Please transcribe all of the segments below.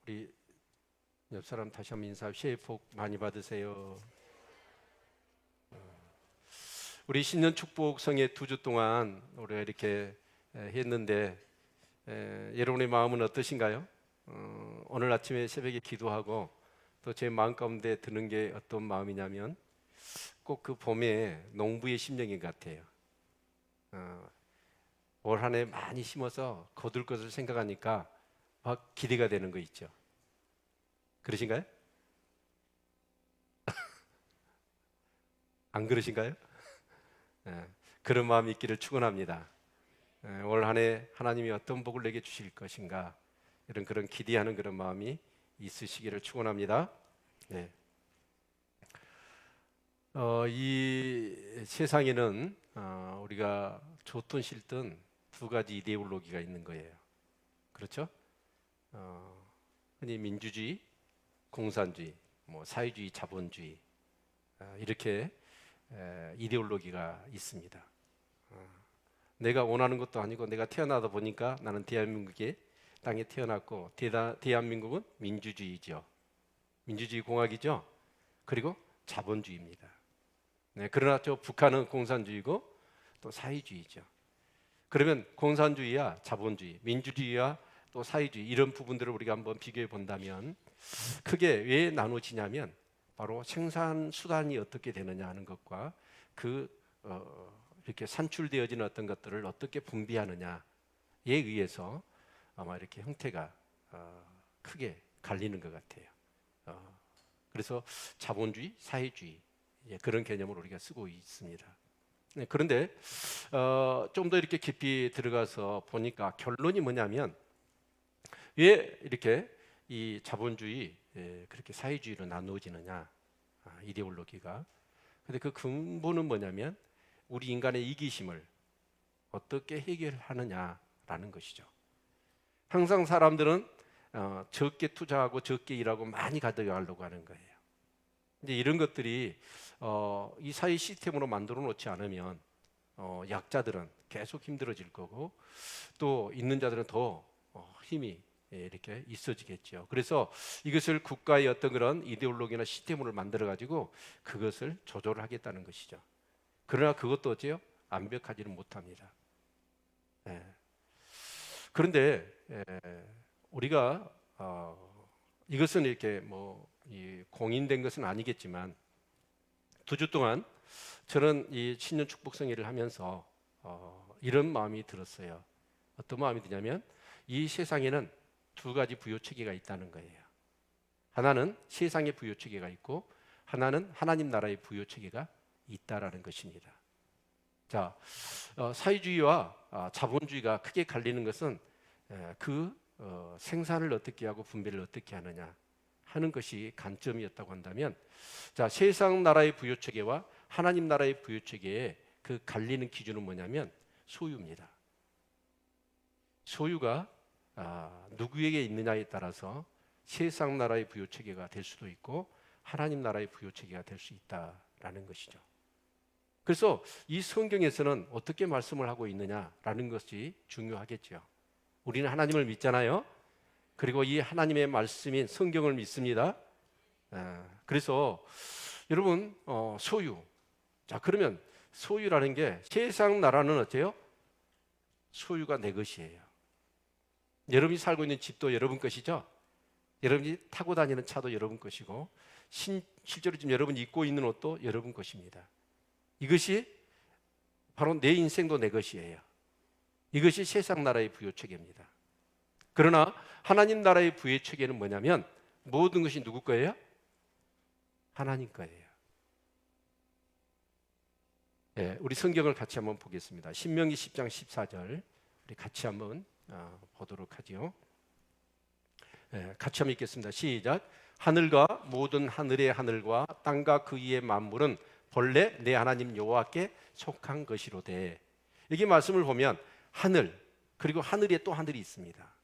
우리 옆 사람 다시 한번 인사. 새해 복 많이 받으세요. 우리 신년 축복 성회 2주 동안 우리가 이렇게 했는데 여러분의 마음은 어떠신가요? 오늘 아침에 새벽에 기도하고 또 제 마음 가운데 드는 게 어떤 마음이냐면 꼭 그 봄에 농부의 심령인 것 같아요. 올 한 해 많이 심어서 거둘 것을 생각하니까 막 기대가 되는 거 있죠. 그러신가요? 안 그러신가요? 예, 그런 마음이 있기를 축원합니다. 올 한 해 하나님이 어떤 복을 내게 주실 것인가, 이런 그런 기대하는 그런 마음이 있으시기를 축원합니다. 네. 이 세상에는 우리가 좋든 싫든 두 가지 이데올로기가 있는 거예요. 그렇죠? 흔히 민주주의, 공산주의, 뭐 사회주의, 자본주의, 이렇게 이데올로기가 있습니다. 내가 원하는 것도 아니고 내가 태어나다 보니까 나는 대한민국의 땅에 태어났고 대한민국은 민주주의죠. 민주주의 공화국이죠. 그리고 자본주의입니다. 네, 그러나 저 북한은 공산주의고 또 사회주의죠. 그러면 공산주의와 자본주의, 민주주의와 또 사회주의, 이런 부분들을 우리가 한번 비교해 본다면 크게 왜 나눠지냐면 바로 생산 수단이 어떻게 되느냐 하는 것과 이렇게 산출되어지는 어떤 것들을 어떻게 분비하느냐에 의해서 아마 이렇게 형태가 크게 갈리는 것 같아요. 그래서 자본주의, 사회주의, 그런 개념을 우리가 쓰고 있습니다. 네, 그런데 좀 더 이렇게 깊이 들어가서 보니까 결론이 뭐냐면 왜 이렇게 이 자본주의, 그렇게 사회주의로 나누어지느냐, 이데올로기가. 근데 그 근본은 뭐냐면 우리 인간의 이기심을 어떻게 해결하느냐라는 것이죠. 항상 사람들은 적게 투자하고 적게 일하고 많이 가져가려고 하는 거예요. 이제 이런 것들이 이 사회 시스템으로 만들어 놓지 않으면 약자들은 계속 힘들어질 거고 또 있는 자들은 더 힘이 이렇게 있어지겠죠. 그래서 이것을 국가의 어떤 그런 이데올로기나 시스템을 만들어 가지고 그것을 조절을 하겠다는 것이죠. 그러나 그것도 어째요? 완벽하지는 못합니다. 예. 그런데 우리가 이것은 이렇게 공인된 것은 아니겠지만 2주 동안 저는 이 신년 축복 성회를 하면서 이런 마음이 들었어요. 어떤 마음이 드냐면 이 세상에는 두 가지 부유체계가 있다는 거예요. 하나는 세상의 부유체계가 있고 하나는 하나님 나라의 부유체계가 있다라는 것입니다. 자, 사회주의와 자본주의가 크게 갈리는 것은 생산을 어떻게 하고 분배를 어떻게 하느냐 하는 것이 관점이었다고 한다면, 자, 세상 나라의 부유체계와 하나님 나라의 부유체계의 그 갈리는 기준은 뭐냐면 소유입니다. 소유가 누구에게 있느냐에 따라서 세상 나라의 부유체계가 될 수도 있고 하나님 나라의 부유체계가 될 수 있다라는 것이죠. 그래서 이 성경에서는 어떻게 말씀을 하고 있느냐라는 것이 중요하겠죠. 우리는 하나님을 믿잖아요. 그리고 이 하나님의 말씀인 성경을 믿습니다. 그래서 여러분 소유. 자, 그러면 소유라는 게 세상 나라는 어때요? 소유가 내 것이에요. 여러분이 살고 있는 집도 여러분 것이죠. 여러분이 타고 다니는 차도 여러분 것이고 실제로 지금 여러분이 입고 있는 옷도 여러분 것입니다. 이것이 바로 내 인생도 내 것이에요. 이것이 세상 나라의 부유체계입니다. 그러나 하나님 나라의 부유체계는 뭐냐면 모든 것이 누구 거예요? 하나님 거예요. 네, 우리 성경을 같이 한번 보겠습니다. 신명기 10장 14절 우리 같이 한번 보도록 하지요. 네, 같이 한번 읽겠습니다. 시작. 하늘과 모든 하늘의 하늘과 땅과 그 위의 만물은 본래 내 하나님 여호와께 속한 것이로되. 여기 말씀을 보면 하늘, 그리고 하늘에 또 하늘이 있습니다.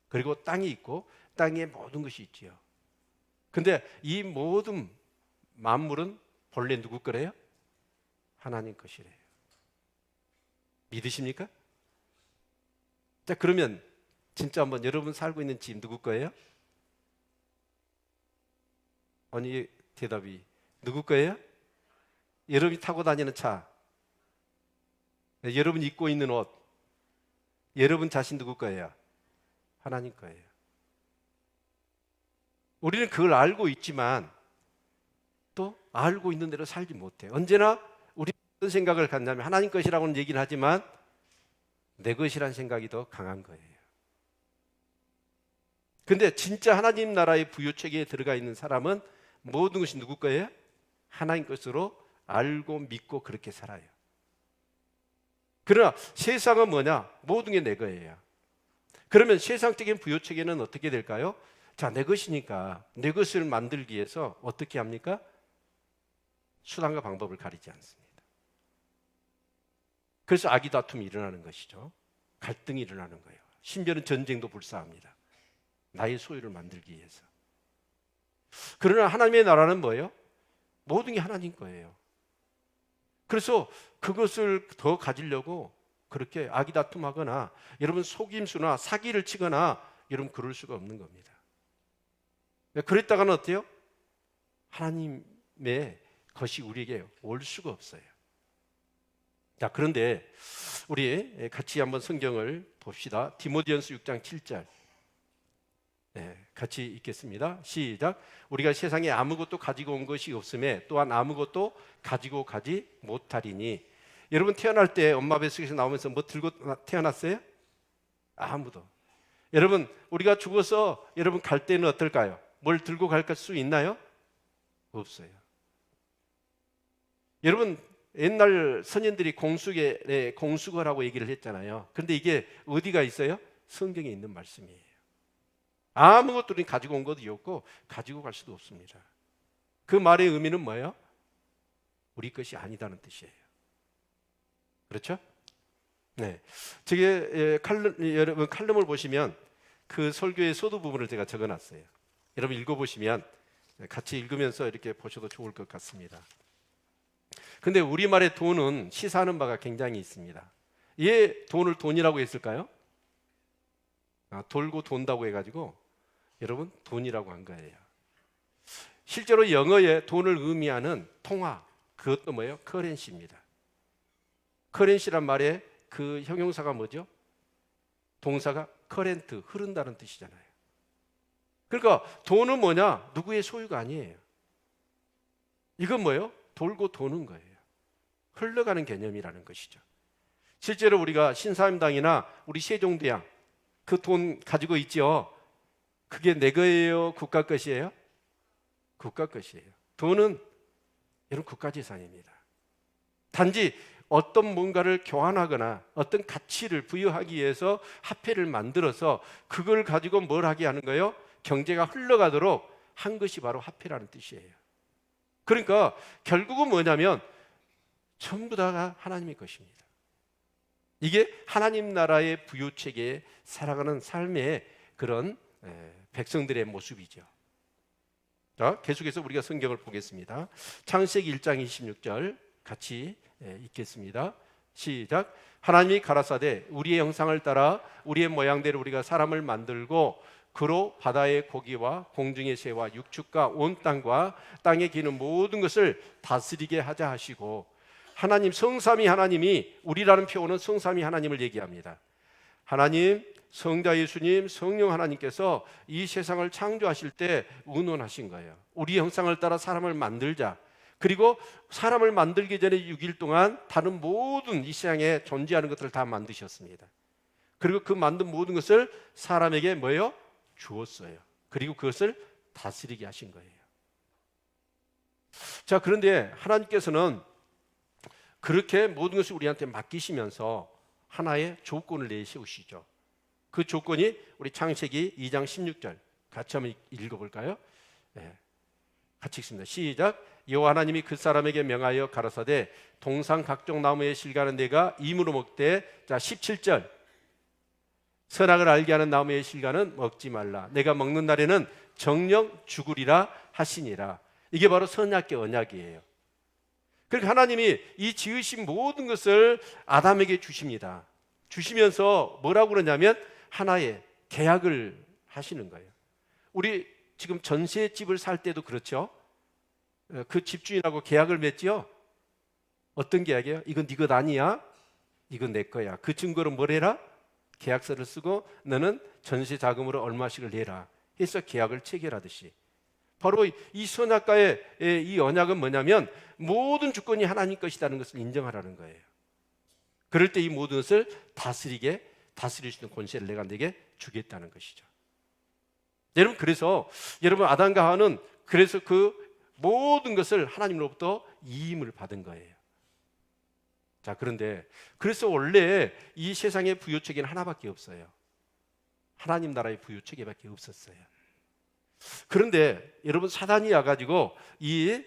그리고 땅이 있고 땅에 모든 것이 있지요. 근데 이 모든 만물은 본래 누구 거래요? 하나님 것이래요. 믿으십니까? 자, 그러면 진짜 한번 여러분 살고 있는 집 누구 거예요? 아니, 대답이 누구 거예요? 여러분이 타고 다니는 차, 여러분이 입고 있는 옷, 여러분 자신 누구 거예요? 하나님 거예요. 우리는 그걸 알고 있지만 또 알고 있는 대로 살지 못해요. 언제나 우리 어떤 생각을 갖냐면 하나님 것이라고는 얘기를 하지만 내 것이란 생각이 더 강한 거예요. 근데 진짜 하나님 나라의 부요체계에 들어가 있는 사람은 모든 것이 누구 거예요? 하나님 것으로 알고 믿고 그렇게 살아요. 그러나 세상은 뭐냐? 모든 게 내 거예요. 그러면 세상적인 부요체계는 어떻게 될까요? 자, 내 것이니까 내 것을 만들기 위해서 어떻게 합니까? 수단과 방법을 가리지 않습니다. 그래서 악의 다툼이 일어나는 것이죠. 갈등이 일어나는 거예요. 심지어는 전쟁도 불사합니다. 나의 소유를 만들기 위해서. 그러나 하나님의 나라는 뭐예요? 모든 게 하나님 거예요. 그래서 그것을 더 가지려고 그렇게 악의 다툼하거나 여러분 속임수나 사기를 치거나 여러분 그럴 수가 없는 겁니다. 그랬다가는 어때요? 하나님의 것이 우리에게 올 수가 없어요. 자, 그런데 우리 같이 한번 성경을 봅시다. 디모데전서 6장 7절. 같이 읽겠습니다. 시작. 우리가 세상에 아무것도 가지고 온 것이 없음에 또한 아무것도 가지고 가지 못하리니. 여러분 태어날 때 엄마 뱃속에서 나오면서 뭐 들고 태어났어요? 아무도. 여러분 우리가 죽어서 여러분 갈 때는 어떨까요? 뭘 들고 갈 수 있나요? 없어요. 여러분 옛날 선현들이 공수거라고 얘기를 했잖아요. 그런데 이게 어디가 있어요? 성경에 있는 말씀이에요. 아무것도 가지고 온 것도 없고 가지고 갈 수도 없습니다. 그 말의 의미는 뭐예요? 우리 것이 아니다는 뜻이에요. 그렇죠? 네. 저게 여러분 칼럼을 보시면 그 설교의 소두 부분을 제가 적어놨어요. 여러분 읽어보시면 같이 읽으면서 이렇게 보셔도 좋을 것 같습니다. 근데 우리말의 돈은 시사하는 바가 굉장히 있습니다. 왜 돈을 돈이라고 했을까요? 돌고 돈다고 해가지고 여러분 돈이라고 한 거예요. 실제로 영어에 돈을 의미하는 통화, 그것도 뭐예요? 커런시입니다. 커런시란 말에 그 형용사가 뭐죠? 동사가 커렌트, 흐른다는 뜻이잖아요. 그러니까 돈은 뭐냐? 누구의 소유가 아니에요. 이건 뭐예요? 돌고 도는 거예요. 흘러가는 개념이라는 것이죠. 실제로 우리가 신사임당이나 우리 세종대왕 그 돈 가지고 있죠. 그게 내 거예요? 국가 것이에요? 국가 것이에요. 돈은 여러분 국가 재산입니다. 단지 어떤 뭔가를 교환하거나 어떤 가치를 부여하기 위해서 화폐를 만들어서 그걸 가지고 뭘 하게 하는 거예요? 경제가 흘러가도록 한 것이 바로 화폐라는 뜻이에요. 그러니까 결국은 뭐냐면 전부 다가 하나님의 것입니다. 이게 하나님 나라의 부요체계에 살아가는 삶의 그런 백성들의 모습이죠. 자, 계속해서 우리가 성경을 보겠습니다. 창세기 1장 26절 같이 읽겠습니다. 시작. 하나님이 가라사대 우리의 형상을 따라 우리의 모양대로 우리가 사람을 만들고 그로 바다의 고기와 공중의 새와 육축과 온 땅과 땅에 기는 모든 것을 다스리게 하자 하시고, 하나님 성삼위 하나님이, 우리라는 표현은 성삼위 하나님을 얘기합니다. 하나님, 성자 예수님, 성령 하나님께서 이 세상을 창조하실 때 의논하신 거예요. 우리 형상을 따라 사람을 만들자. 그리고 사람을 만들기 전에 6일 동안 다른 모든 이 세상에 존재하는 것들을 다 만드셨습니다. 그리고 그 만든 모든 것을 사람에게 뭐예요? 주었어요. 그리고 그것을 다스리게 하신 거예요. 자, 그런데 하나님께서는 그렇게 모든 것을 우리한테 맡기시면서 하나의 조건을 내세우시죠. 그 조건이 우리 창세기 2장 16절 같이 한번 읽어볼까요? 네. 같이 읽습니다. 시작. 여호와 하나님이 그 사람에게 명하여 가라사대 동산 각종 나무의 실과는 내가 임으로 먹되, 자 17절, 선악을 알게 하는 나무의 실과는 먹지 말라. 내가 먹는 날에는 정령 죽으리라 하시니라. 이게 바로 선악계 언약이에요. 그러니까 하나님이 이 지으신 모든 것을 아담에게 주십니다. 주시면서 뭐라고 그러냐면 하나의 계약을 하시는 거예요. 우리 지금 전셋집을 살 때도 그렇죠. 그 집주인하고 계약을 맺지요. 어떤 계약이에요? 이건 네 것 아니야? 이건 내 거야. 그 증거로 뭘 해라? 계약서를 쓰고 너는 전세 자금으로 얼마씩을 내라 해서 계약을 체결하듯이, 바로 이 선악과의 이 언약은 뭐냐면 모든 주권이 하나님 것이라는 것을 인정하라는 거예요. 그럴 때 이 모든 것을 다스릴 수 있는 권세를 내가 네게 주겠다는 것이죠. 여러분, 그래서 여러분 아담과 하와는 그래서 그 모든 것을 하나님으로부터 이임을 받은 거예요. 자, 그런데 그래서 원래 이 세상의 부요체계는 하나밖에 없어요. 하나님 나라의 부요체계밖에 없었어요. 그런데 여러분, 사단이 와가지고 이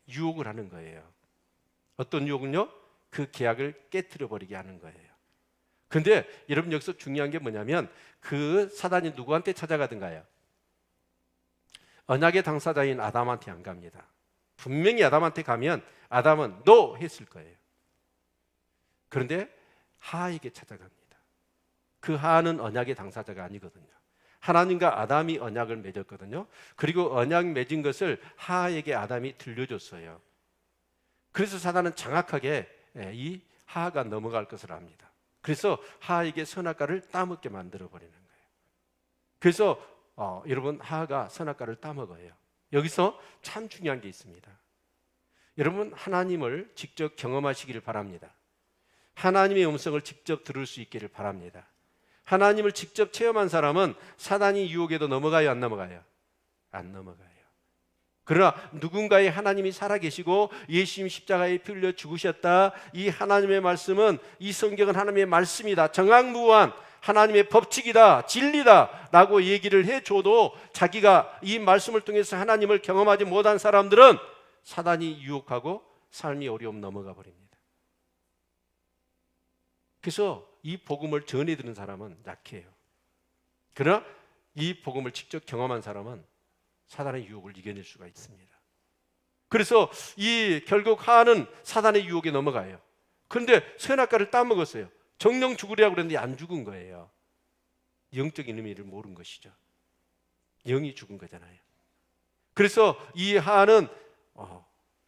유혹을 하는 거예요. 어떤 유혹은요? 그 계약을 깨트려 버리게 하는 거예요. 근데 여러분, 여기서 중요한 게 뭐냐면 그 사단이 누구한테 찾아가든가요? 언약의 당사자인 아담한테 안 갑니다. 분명히 아담한테 가면 아담은 NO 했을 거예요. 그런데 하하에게 찾아갑니다. 그 하하는 언약의 당사자가 아니거든요. 하나님과 아담이 언약을 맺었거든요. 그리고 언약 맺은 것을 하하에게 아담이 들려줬어요. 그래서 사단은 정확하게 이 하하가 넘어갈 것을 압니다. 그래서 하하에게 선악과를 따먹게 만들어 버리는 거예요. 그래서 여러분, 하하가 선악과를 따먹어요. 여기서 참 중요한 게 있습니다. 여러분, 하나님을 직접 경험하시기를 바랍니다. 하나님의 음성을 직접 들을 수 있기를 바랍니다. 하나님을 직접 체험한 사람은 사단이 유혹에도 넘어가요, 안 넘어가요? 안 넘어가요. 그러나 누군가의 하나님이 살아계시고 예수님 십자가에 피 흘려 죽으셨다, 이 하나님의 말씀은, 이 성경은 하나님의 말씀이다, 정확무한 하나님의 법칙이다, 진리다 라고 얘기를 해줘도 자기가 이 말씀을 통해서 하나님을 경험하지 못한 사람들은 사단이 유혹하고 삶이 어려움 넘어가 버립니다. 그래서 이 복음을 전해드는 사람은 약해요. 그러나 이 복음을 직접 경험한 사람은 사단의 유혹을 이겨낼 수가 있습니다. 그래서 결국 하하는 사단의 유혹에 넘어가요. 그런데 선악과를 따먹었어요. 정령 죽으려고 그랬는데 안 죽은 거예요. 영적인 의미를 모른 것이죠. 영이 죽은 거잖아요. 그래서 이 하하는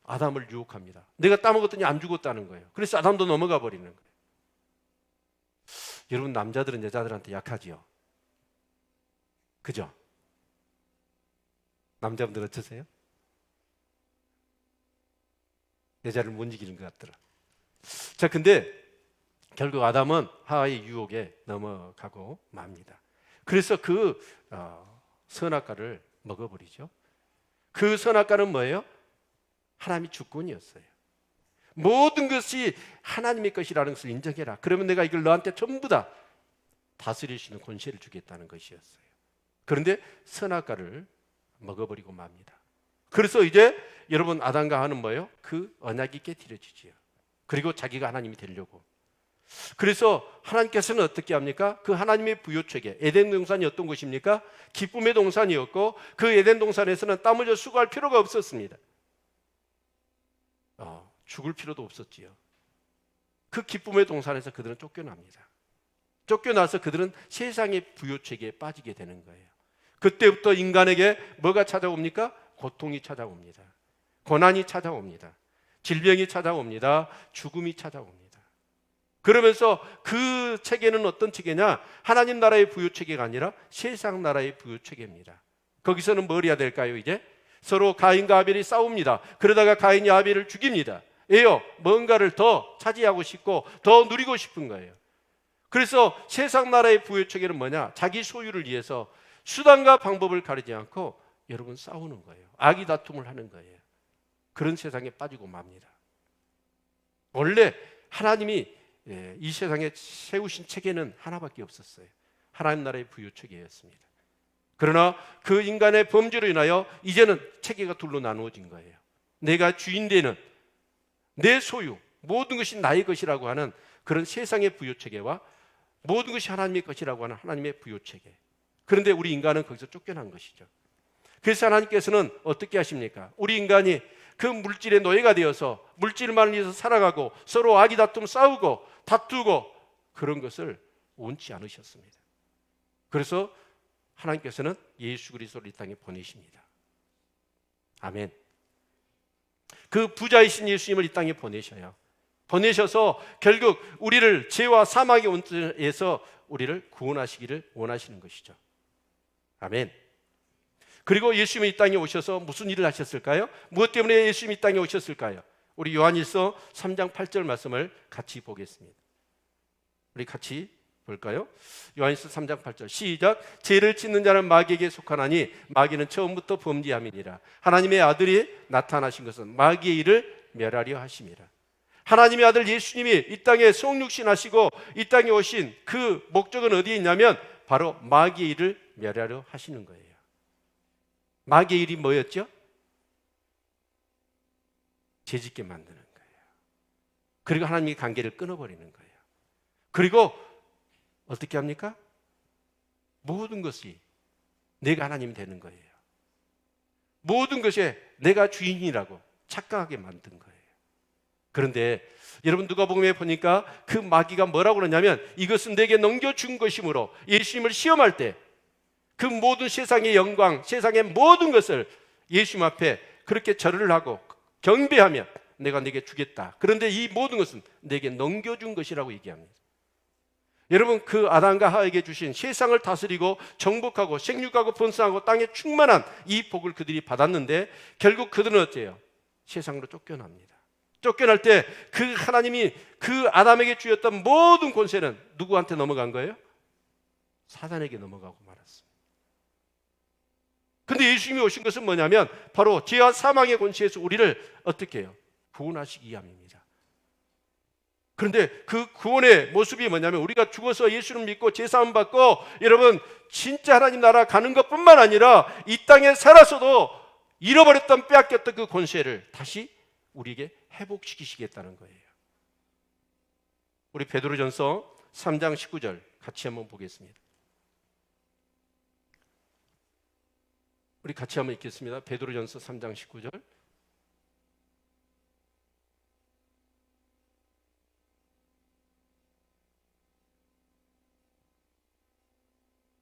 아담을 유혹합니다. 내가 따먹었더니 안 죽었다는 거예요. 그래서 아담도 넘어가 버리는 거예요. 여러분, 남자들은 여자들한테 약하지요. 그죠? 남자분들 어떠세요? 여자를 못 이기는 것 같더라. 자, 근데 결국 아담은 하와의 유혹에 넘어가고 맙니다. 그래서 그 선악과를 먹어버리죠. 그 선악과는 뭐예요? 하나님의 주권이었어요. 모든 것이 하나님의 것이라는 것을 인정해라. 그러면 내가 이걸 너한테 전부 다 다스릴 수 있는 권세를 주겠다는 것이었어요. 그런데 선악과를 먹어버리고 맙니다. 그래서 이제 여러분, 아담과 하와는 뭐예요? 그 언약이 깨트려지지요. 그리고 자기가 하나님이 되려고. 그래서 하나님께서는 어떻게 합니까? 그 하나님의 부요체계, 에덴 동산이 어떤 곳입니까? 기쁨의 동산이었고, 그 에덴 동산에서는 땀 흘려 수고할 필요가 없었습니다. 죽을 필요도 없었지요. 그 기쁨의 동산에서 그들은 쫓겨납니다. 쫓겨나서 그들은 세상의 부요체계에 빠지게 되는 거예요. 그때부터 인간에게 뭐가 찾아옵니까? 고통이 찾아옵니다. 고난이 찾아옵니다. 질병이 찾아옵니다. 죽음이 찾아옵니다. 그러면서 그 체계는 어떤 체계냐? 하나님 나라의 부요체계가 아니라 세상 나라의 부요체계입니다. 거기서는 뭘 해야 될까요? 이제 서로 가인과 아벨이 싸웁니다. 그러다가 가인이 아벨을 죽입니다. 왜요? 뭔가를 더 차지하고 싶고 더 누리고 싶은 거예요. 그래서 세상 나라의 부요체계는 뭐냐? 자기 소유를 위해서 수단과 방법을 가리지 않고 여러분 싸우는 거예요. 악의 다툼을 하는 거예요. 그런 세상에 빠지고 맙니다. 원래 하나님이 이 세상에 세우신 체계는 하나밖에 없었어요. 하나님 나라의 부요체계였습니다. 그러나 그 인간의 범죄로 인하여 이제는 체계가 둘로 나누어진 거예요. 내가 주인 되는 내 소유, 모든 것이 나의 것이라고 하는 그런 세상의 부요체계와 모든 것이 하나님의 것이라고 하는 하나님의 부요체계. 그런데 우리 인간은 거기서 쫓겨난 것이죠. 그래서 하나님께서는 어떻게 하십니까? 우리 인간이 그 물질의 노예가 되어서 물질만을 위해서 살아가고 서로 악의 다툼 싸우고 다투고 그런 것을 원치 않으셨습니다. 그래서 하나님께서는 예수 그리스도를 이 땅에 보내십니다. 아멘. 그 부자이신 예수님을 이 땅에 보내셔서 결국 우리를 죄와 사망의 온전에서 우리를 구원하시기를 원하시는 것이죠. 아멘. 그리고 예수님이 이 땅에 오셔서 무슨 일을 하셨을까요? 무엇 때문에 예수님이 이 땅에 오셨을까요? 우리 요한일서 3장 8절 말씀을 같이 보겠습니다. 우리 같이 볼까요? 요한일서 3장 8절 시작. 죄를 짓는 자는 마귀에게 속하나니 마귀는 처음부터 범죄함이니라. 하나님의 아들이 나타나신 것은 마귀의 일을 멸하려 하심이라. 하나님의 아들 예수님이 이 땅에 성육신하시고 이 땅에 오신 그 목적은 어디에 있냐면 바로 마귀의 일을 멸하려 하시는 거예요. 마귀의 일이 뭐였죠? 죄짓게 만드는 거예요. 그리고 하나님의 관계를 끊어버리는 거예요. 그리고 어떻게 합니까? 모든 것이 내가 하나님이 되는 거예요. 모든 것에 내가 주인이라고 착각하게 만든 거예요. 그런데 여러분 누가복음에 보니까 그 마귀가 뭐라고 그러냐면 이것은 내게 넘겨준 것이므로 예수님을 시험할 때 그 모든 세상의 영광, 세상의 모든 것을 예수님 앞에 그렇게 절을 하고 경배하며 내가 내게 주겠다. 그런데 이 모든 것은 내게 넘겨준 것이라고 얘기합니다. 여러분 그 아담과 하와에게 주신 세상을 다스리고 정복하고 생육하고 번성하고 땅에 충만한 이 복을 그들이 받았는데 결국 그들은 어째요? 세상으로 쫓겨납니다. 쫓겨날 때 그 하나님이 그 아담에게 주었던 모든 권세는 누구한테 넘어간 거예요? 사단에게 넘어가고 말았습니다. 근데 예수님이 오신 것은 뭐냐면 바로 죄와 사망의 권세에서 우리를 어떻게 해요? 구원하시기 위함입니다. 그런데 그 구원의 모습이 뭐냐면 우리가 죽어서 예수를 믿고 제사함 받고 여러분 진짜 하나님 나라 가는 것뿐만 아니라 이 땅에 살아서도 잃어버렸던 빼앗겼던 그 권세를 다시 우리에게 회복시키시겠다는 거예요. 우리 베드로전서 3장 19절 같이 한번 보겠습니다. 우리 같이 한번 읽겠습니다. 베드로전서 3장 19절.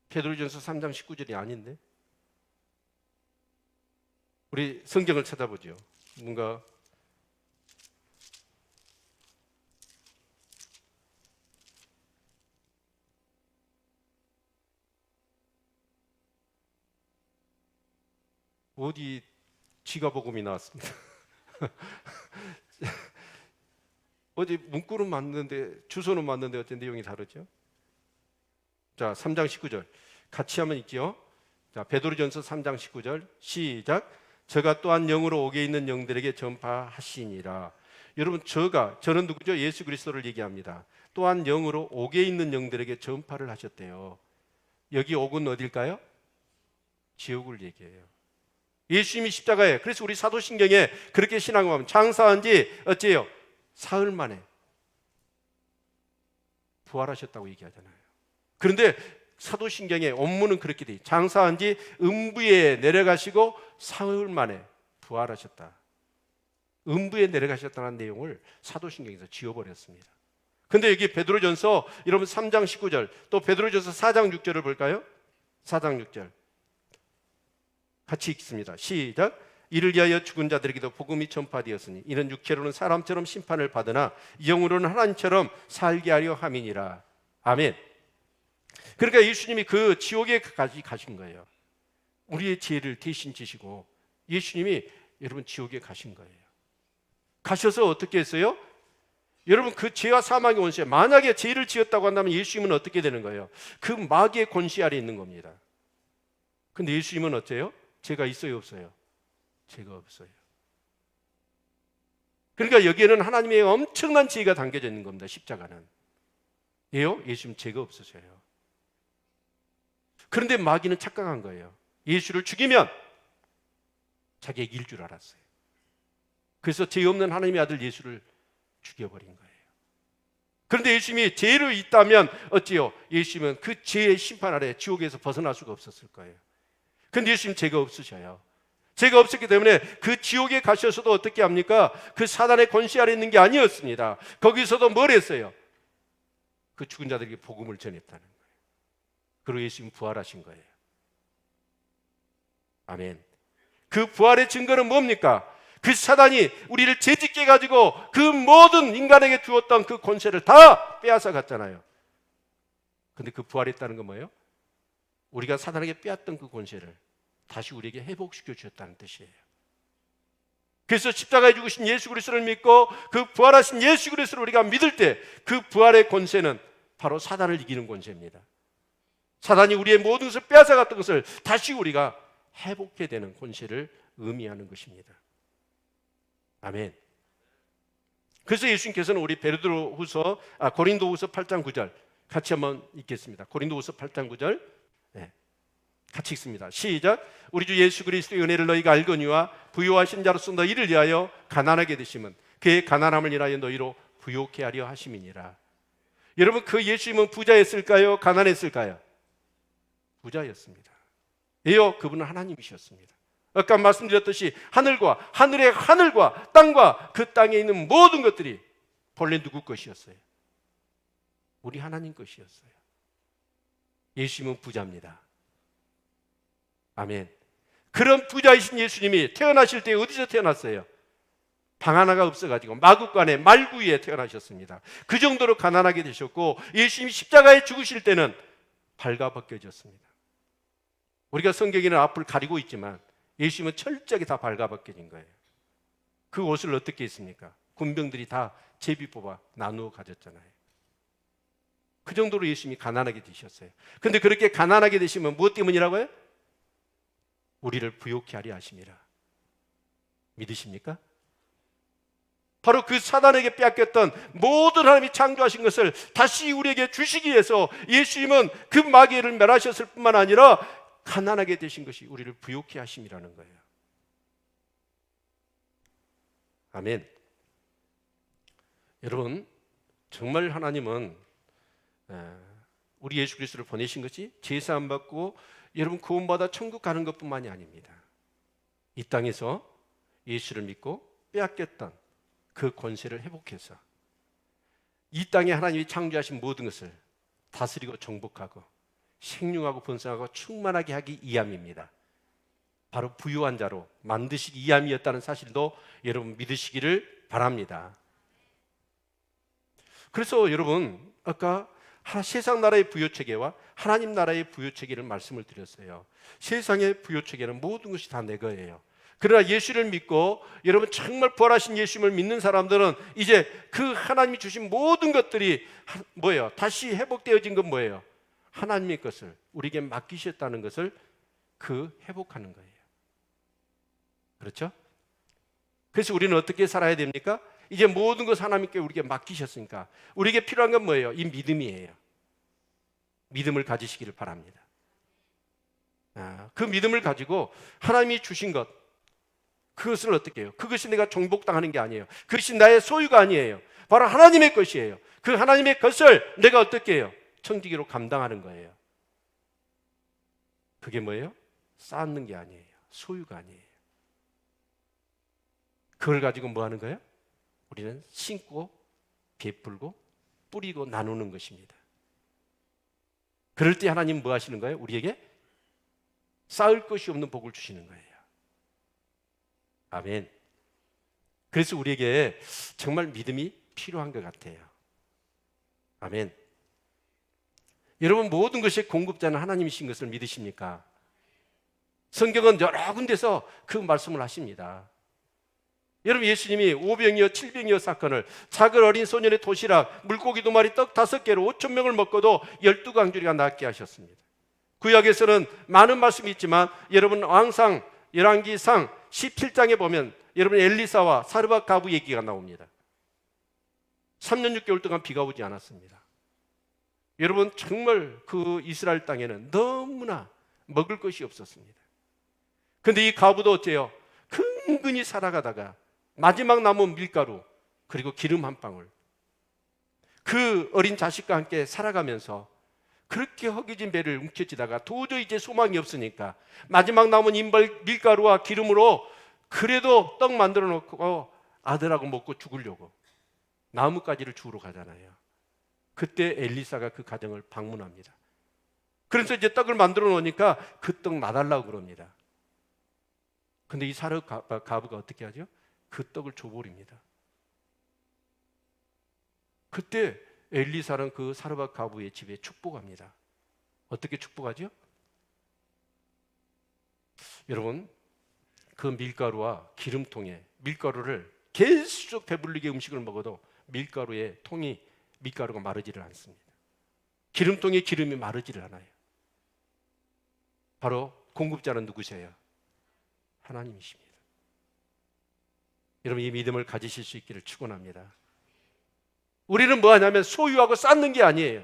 베드로전서 3장 19절이 아닌데 우리 성경을 찾아보죠. 뭔가 어디 지가복음이 나왔습니다. 어디 문구는 맞는데 주소는 맞는데 어째 내용이 다르죠? 자, 3장 19절 같이 한번 읽지요. 자, 베드로전서 3장 19절 시작. 저가 또한 영으로 옥에 있는 영들에게 전파하시니라. 여러분 저는 누구죠? 예수 그리스도를 얘기합니다. 또한 영으로 옥에 있는 영들에게 전파를 하셨대요. 여기 옥은 어딜까요? 지옥을 얘기해요. 예수님이 십자가에, 그래서 우리 사도신경에 그렇게 신앙하면 장사한 지 어째요? 사흘 만에 부활하셨다고 얘기하잖아요. 그런데 사도신경의 원문은 그렇게 돼. 장사한 지 음부에 내려가시고 사흘 만에 부활하셨다. 음부에 내려가셨다는 내용을 사도신경에서 지워버렸습니다. 근데 여기 베드로전서 여러분 3장 19절 또 베드로전서 4장 6절을 볼까요? 4장 6절 같이 읽습니다. 시작. 이를 위하여 죽은 자들에게도 복음이 전파되었으니 이는 육체로는 사람처럼 심판을 받으나 영으로는 하나님처럼 살게 하려 함이니라. 아멘. 그러니까 예수님이 그 지옥에까지 가신 거예요. 우리의 죄를 대신 지시고 예수님이 여러분 지옥에 가신 거예요. 가셔서 어떻게 했어요? 여러분 그 죄와 사망의 원수에 만약에 죄를 지었다고 한다면 예수님은 어떻게 되는 거예요? 그 마귀의 권세 아래 있는 겁니다. 근데 예수님은 어때요? 죄가 있어요, 없어요? 죄가 없어요. 그러니까 여기에는 하나님의 엄청난 죄가 담겨져 있는 겁니다. 십자가는. 예요? 예수님 죄가 없으셔요. 그런데 마귀는 착각한 거예요. 예수를 죽이면 자기의 이길 줄 알았어요. 그래서 죄 없는 하나님의 아들 예수를 죽여버린 거예요. 그런데 예수님이 죄를 있다면 어찌요? 예수님은 그 죄의 심판 아래 지옥에서 벗어날 수가 없었을 거예요. 그런데 예수님 죄가 없으셔요. 죄가 없었기 때문에 그 지옥에 가셔서도 어떻게 합니까? 그 사단의 권세 아래 있는 게 아니었습니다. 거기서도 뭘 했어요? 그 죽은 자들에게 복음을 전했다는 거예요. 그리고 예수님 부활하신 거예요. 아멘. 그 부활의 증거는 뭡니까? 그 사단이 우리를 죄짓게 가지고 그 모든 인간에게 주었던 그 권세를 다 빼앗아 갔잖아요. 근데 그 부활했다는 건 뭐예요? 우리가 사단에게 빼앗던 그 권세를 다시 우리에게 회복시켜 주셨다는 뜻이에요. 그래서 십자가에 죽으신 예수 그리스도를 믿고 그 부활하신 예수 그리스도를 우리가 믿을 때 그 부활의 권세는 바로 사단을 이기는 권세입니다. 사단이 우리의 모든 것을 빼앗아갔던 것을 다시 우리가 회복해야 되는 권세를 의미하는 것입니다. 아멘. 그래서 예수님께서는 우리 고린도후서 8장 9절 같이 한번 읽겠습니다. 고린도후서 8장 9절 같이 읽습니다. 시작. 우리 주 예수 그리스도의 은혜를 너희가 알거니와 부요하신 자로서 너희를 위하여 가난하게 되심은 그의 가난함을 인하여 너희로 부요케 하려 하심이니라. 여러분, 그 예수님은 부자였을까요? 가난했을까요? 부자였습니다. 왜요? 그분은 하나님이셨습니다. 아까 말씀드렸듯이 하늘과 땅과 그 땅에 있는 모든 것들이 본래 누구 것이었어요? 우리 하나님 것이었어요. 예수님은 부자입니다. 아멘. 그런 부자이신 예수님이 태어나실 때 어디서 태어났어요? 방 하나가 없어가지고 마구간에 말구이에 태어나셨습니다. 그 정도로 가난하게 되셨고 예수님이 십자가에 죽으실 때는 발가벗겨졌습니다. 우리가 성경에는 앞을 가리고 있지만 예수님은 철저하게 다 발가벗겨진 거예요. 그 옷을 어떻게 했습니까? 군병들이 다 제비 뽑아 나누어 가졌잖아요. 그 정도로 예수님이 가난하게 되셨어요. 근데 그렇게 가난하게 되시면 무엇 때문이라고요? 우리를 부요케 하려 하심이라. 믿으십니까? 바로 그 사단에게 빼앗겼던 모든 하나님이 창조하신 것을 다시 우리에게 주시기 위해서 예수님은 그 마귀를 멸하셨을 뿐만 아니라 가난하게 되신 것이 우리를 부요케 하심이라는 거예요. 아멘. 여러분, 정말 하나님은 우리 예수 그리스도를 보내신 것이 제사함 받고 여러분 구원받아 천국 가는 것뿐만이 아닙니다. 이 땅에서 예수를 믿고 빼앗겼던 그 권세를 회복해서 이 땅에 하나님이 창조하신 모든 것을 다스리고 정복하고 생육하고 번성하고 충만하게 하기 위함입니다. 바로 부유한 자로 만드시기 위함이었다는 사실도 여러분 믿으시기를 바랍니다. 그래서 여러분 아까 세상 나라의 부요체계와 하나님 나라의 부요체계를 말씀을 드렸어요. 세상의 부요체계는 모든 것이 다 내 거예요. 그러나 예수를 믿고 여러분 정말 부활하신 예수님을 믿는 사람들은 이제 그 하나님이 주신 모든 것들이 뭐예요? 다시 회복되어진 건 뭐예요? 하나님의 것을 우리에게 맡기셨다는 것을 회복하는 거예요. 그렇죠? 그래서 우리는 어떻게 살아야 됩니까? 이제 모든 것을 하나님께 우리에게 맡기셨으니까 우리에게 필요한 건 뭐예요? 이 믿음이에요. 믿음을 가지시기를 바랍니다. 그 믿음을 가지고 하나님이 주신 것 그것을 어떻게 해요? 그것이 내가 정복당하는 게 아니에요. 그것이 나의 소유가 아니에요. 바로 하나님의 것이에요. 그 하나님의 것을 내가 어떻게 해요? 청지기로 감당하는 거예요. 그게 뭐예요? 쌓는 게 아니에요. 소유가 아니에요. 그걸 가지고 뭐 하는 거예요? 우리는 심고 베풀고 뿌리고 나누는 것입니다. 그럴 때 하나님 뭐 하시는 거예요? 우리에게 쌓을 것이 없는 복을 주시는 거예요. 아멘. 그래서 우리에게 정말 믿음이 필요한 것 같아요. 아멘. 여러분 모든 것의 공급자는 하나님이신 것을 믿으십니까? 성경은 여러 군데서 그 말씀을 하십니다. 여러분 예수님이 오병이어 7병이어 사건을 작은 어린 소년의 도시락 물고기 2마리 떡 5개로 5,000명을 먹고도 12강줄이가 낫게 하셨습니다. 구약에서는 많은 말씀이 있지만 여러분 왕상 열왕기상 17장에 보면 여러분 엘리사와 사르밧 가부 얘기가 나옵니다. 3년 6개월 동안 비가 오지 않았습니다. 여러분 정말 그 이스라엘 땅에는 너무나 먹을 것이 없었습니다. 근데 이 가부도 어때요? 근근히 살아가다가 마지막 남은 밀가루 그리고 기름 한 방울 그 어린 자식과 함께 살아가면서 그렇게 허기진 배를 움켜쥐다가 도저히 이제 소망이 없으니까 마지막 남은 밀가루와 기름으로 그래도 떡 만들어 놓고 아들하고 먹고 죽으려고 나뭇가지를 주우러 가잖아요. 그때 엘리사가 그 가정을 방문합니다. 그래서 이제 떡을 만들어 놓으니까 그 떡 놔달라고 그럽니다. 근데 이 사르밧 가부가 어떻게 하죠? 그 떡을 줘버립니다. 그때 엘리사는 그 사르밧 과부의 집에 축복합니다. 어떻게 축복하죠? 여러분, 그 밀가루와 기름통에 밀가루를 계속 배불리게 음식을 먹어도 밀가루의 통이 밀가루가 마르지를 않습니다. 기름통의 기름이 마르지를 않아요. 바로 공급자는 누구세요? 하나님이십니다. 여러분, 이 믿음을 가지실 수 있기를 축원합니다. 우리는 뭐 하냐면 소유하고 쌓는 게 아니에요.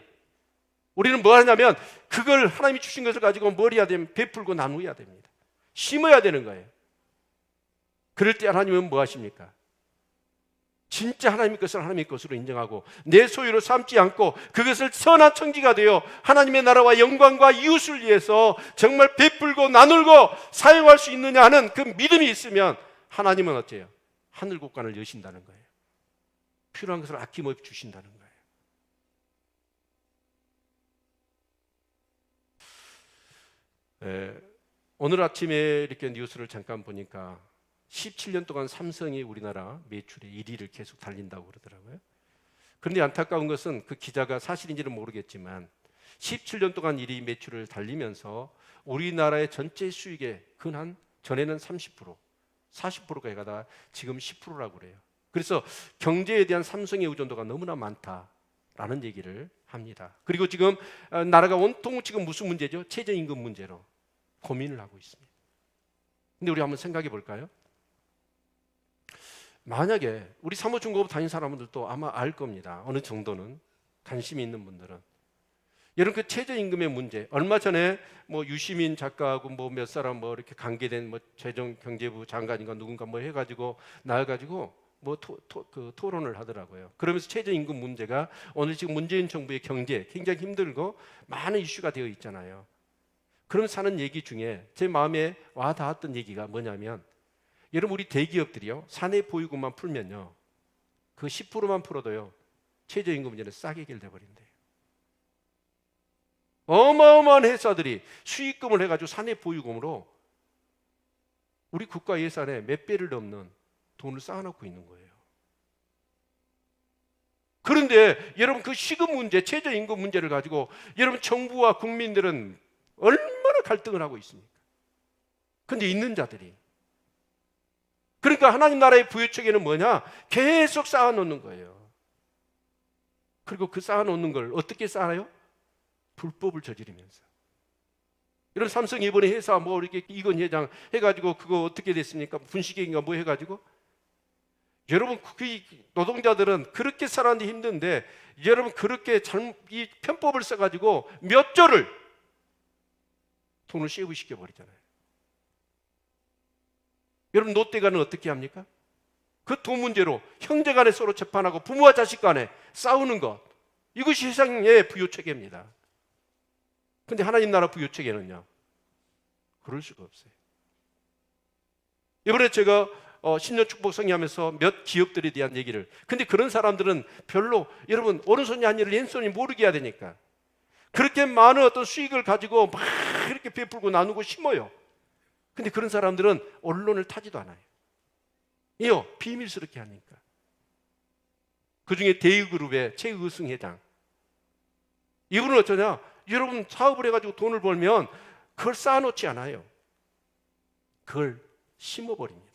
우리는 뭐 하냐면 그걸 하나님이 주신 것을 가지고 뭘 해야 되면 베풀고 나누어야 됩니다. 심어야 되는 거예요. 그럴 때 하나님은 뭐 하십니까? 진짜 하나님의 것을 하나님의 것으로 인정하고 내 소유로 삼지 않고 그것을 선한 청지가 되어 하나님의 나라와 영광과 이웃을 위해서 정말 베풀고 나누고 사용할 수 있느냐 하는 그 믿음이 있으면 하나님은 어째요? 하늘 곳간을 여신다는 거예요. 필요한 것을 아낌없이 주신다는 거예요. 오늘 아침에 이렇게 뉴스를 잠깐 보니까 17년 동안 삼성이 우리나라 매출의 1위를 계속 달린다고 그러더라고요. 그런데 안타까운 것은 그 기자가 사실인지는 모르겠지만 17년 동안 1위 매출을 달리면서 우리나라의 전체 수익의 근한 전에는 30%, 40%가 해가다 지금 10%라고 그래요. 그래서 경제에 대한 삼성의 의존도가 너무나 많다라는 얘기를 합니다. 그리고 지금 나라가 온통 지금 무슨 문제죠? 최저임금 문제로 고민을 하고 있습니다. 근데 우리 한번 생각해 볼까요? 만약에 우리 사모중고업 다닌 사람들도 아마 알 겁니다. 어느 정도는 관심이 있는 분들은 여러분 그 최저임금의 문제 얼마 전에 뭐 유시민 작가하고 뭐 몇 사람 뭐 이렇게 관계된 뭐 재정경제부 장관인가 누군가 뭐 해가지고 나와가지고 뭐 토론을 하더라고요. 그러면서 최저임금 문제가 오늘 지금 문재인 정부의 경제 굉장히 힘들고 많은 이슈가 되어 있잖아요. 그러면서 하는 얘기 중에 제 마음에 와 닿았던 얘기가 뭐냐면 여러분 우리 대기업들이요 사내 보유고만 풀면요 그 10%만 풀어도요 최저임금 문제는 싸게 해결돼 버린대요. 어마어마한 회사들이 수익금을 해가지고 사내 보유금으로 우리 국가 예산에 몇 배를 넘는 돈을 쌓아놓고 있는 거예요. 그런데 여러분 그 시급 문제, 최저임금 문제를 가지고 여러분 정부와 국민들은 얼마나 갈등을 하고 있습니까? 그런데 있는 자들이 그러니까 하나님 나라의 부유체계는 뭐냐? 계속 쌓아놓는 거예요. 그리고 그 쌓아놓는 걸 어떻게 쌓아요? 불법을 저지르면서. 이런 삼성 이번에 회사 뭐 이렇게 이건 회장 해가지고 그거 어떻게 됐습니까? 분식회계인가 뭐 해가지고 여러분 그 노동자들은 그렇게 살았는데 힘든데 여러분 그렇게 이 편법을 써가지고 몇 조를 돈을 쉐이브시켜 버리잖아요. 여러분 롯데가는 어떻게 합니까? 그 돈 문제로 형제 간에 서로 재판하고 부모와 자식 간에 싸우는 것 이것이 세상의 부유체계입니다. 근데 하나님 나라 부유체계는요 그럴 수가 없어요. 이번에 제가 신년 축복 성회하면서 몇 기업들에 대한 얘기를 근데 그런 사람들은 별로 여러분 오른손이 아니라 왼손이 모르게 해야 되니까 그렇게 많은 어떤 수익을 가지고 막 이렇게 베풀고 나누고 심어요. 근데 그런 사람들은 언론을 타지도 않아요. 이요 비밀스럽게 하니까. 그중에 대의그룹의 최의승 회장 이분은 어쩌냐 여러분 사업을 해가지고 돈을 벌면 그걸 쌓아놓지 않아요. 그걸 심어버립니다.